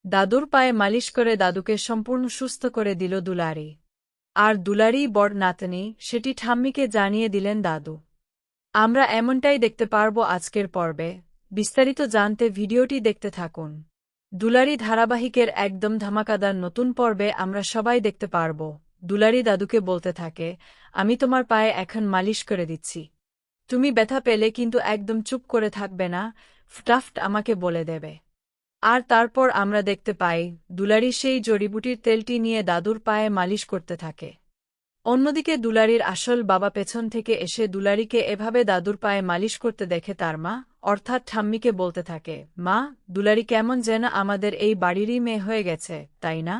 দাদুর পায়ে মালিশ করে দাদুকে সম্পূর্ণ সুস্থ করে দিল দুলারি। আর দুলারি বড় নাতনি, সেটি ঠাম্মিকে জানিয়ে দিলেন দাদু। আমরা এমনটাই দেখতে পারব আজকের পর্বে। বিস্তারিত জানতে ভিডিওটি দেখতে থাকুন। দুলারি ধারাবাহিকের একদম ধামাকাদার নতুন পর্বে আমরা সবাই দেখতে পারব দুলারি দাদুকে বলতে থাকে, আমি তোমার পায়ে এখন মালিশ করে দিচ্ছি। তুমি ব্যথা পেলে কিন্তু একদম চুপ করে থাকবে না, ফটাফট আমাকে বলে দেবে। আর তারপর আমরা দেখতে পাই দুলারি সেই জড়িবুটির তেলটি নিয়ে দাদুর পায়ে মালিশ করতে থাকে। অন্যদিকে দুলারির আসল বাবা পেছন থেকে এসে দুলারিকে এভাবে দাদুর পায়ে মালিশ করতে দেখে তার মা, অর্থাৎ ঠাম্মিকে বলতে থাকে, মা, দুলারি কেমন যেন আমাদের এই বাড়িরই মেয়ে হয়ে গেছে, তাই না?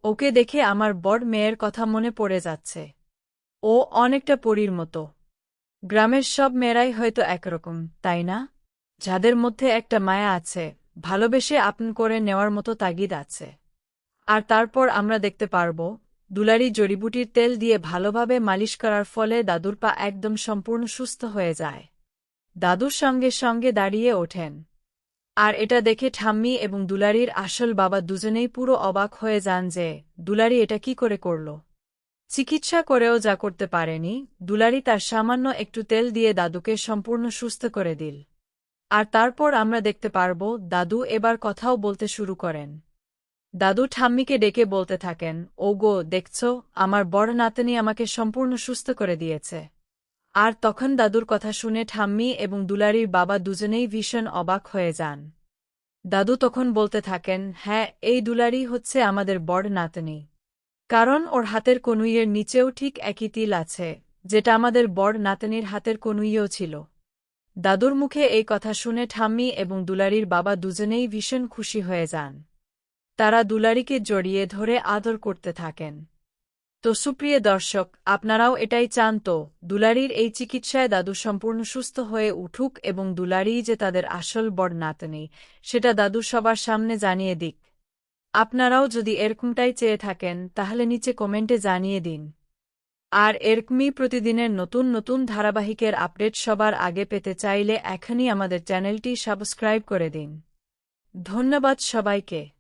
ওকে দেখে আমার বড় মেয়ের কথা মনে পড়ে যাচ্ছে। ও অনেকটা পরীর মতো। গ্রামের সব মেয়েরাই হয়তো একরকম, তাই না? যাদের মধ্যে একটা মায়া আছে, ভালোবেসে আপন করে নেওয়ার মতো তাগিদ আছে। আর তারপর আমরা দেখতে পারব দুলারি জড়িবুটির তেল দিয়ে ভালোভাবে মালিশ করার ফলে দাদুর পা একদম সম্পূর্ণ সুস্থ হয়ে যায়। দাদুর সঙ্গে সঙ্গে দাঁড়িয়ে ওঠেন। আর এটা দেখে ঠাম্মি এবং দুলারির আসল বাবা দুজনেই পুরো অবাক হয়ে যান যে দুলারি এটা কি করে করল। চিকিৎসা করেও যা করতে পারেনি, দুলারি তার সামান্য একটু তেল দিয়ে দাদুকে সম্পূর্ণ সুস্থ করে দিল। আর তারপর আমরা দেখতে পারব দাদু এবার কথাও বলতে শুরু করেন। দাদু ঠাম্মিকে ডেকে বলতে থাকেন, ও গো, দেখছ, আমার বড় নাতনি আমাকে সম্পূর্ণ সুস্থ করে দিয়েছে। আর তখন দাদুর কথা শুনে ঠাম্মি এবং দুলারির বাবা দুজনেই ভীষণ অবাক হয়ে যান। দাদু তখন বলতে থাকেন, হ্যাঁ, এই দুলারি হচ্ছে আমাদের বড় নাতনি। কারণ ওর হাতের কনুইয়ের নিচেও ঠিক একই তিল আছে, যেটা আমাদের বড় নাতনির হাতের কনুইও ছিল। দাদুর মুখে এই কথা শুনে ঠাম্মি এবং দুলারির বাবা দুজনেই ভীষণ খুশি হয়ে যান। তারা দুলারিকে জড়িয়ে ধরে আদর করতে থাকেন। তো সুপ্রিয় দর্শক, আপনারাও এটাই চান তো, দুলারির এই চিকিৎসায় দাদু সম্পূর্ণ সুস্থ হয়ে উঠুক এবং দুলারিই যে তাদের আসল বড় নাতনি, সেটা দাদু সবার সামনে জানিয়ে দিক। আপনারাও যদি এরকমটাই চেয়ে থাকেন তাহলে নিচে কমেন্টে জানিয়ে দিন। আর এরকমই প্রতিদিনের নতুন নতুন ধারাবাহিকের আপডেট সবার আগে পেতে চাইলে এখনই আমাদের চ্যানেলটি সাবস্ক্রাইব করে দিন। ধন্যবাদ সবাইকে।